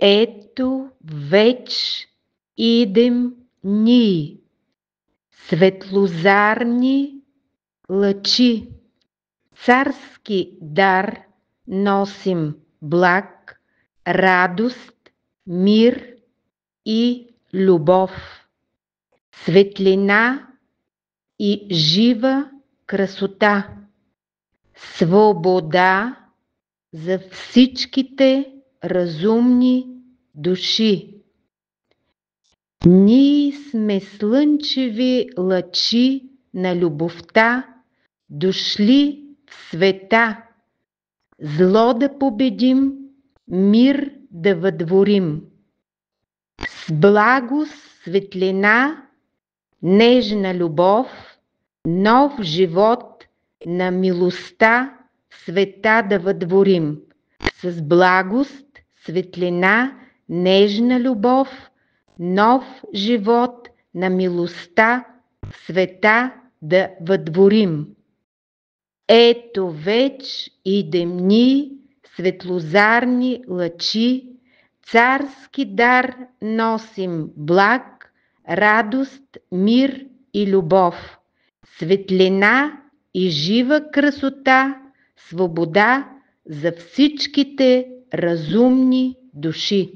Ето веч идем ний, светлозарни лъчи, царски дар носим благ, радост, мир и любов, светлина и жива красота, свобода за всичките разумни души. Ние сме слънчеви лъчи на любовта, дошли в света, зло да победим, мир да въдворим. С благост, светлина, нежна любов, нов живот на милостта света да въдворим. С благост, светлина, нежна любов, нов живот на милостта света да въдворим. Ето веч идем ний, светлозарни лъчи, царски дар носим благ, радост, мир и любов, светлина и жива красота, свобода за всичките разумни души.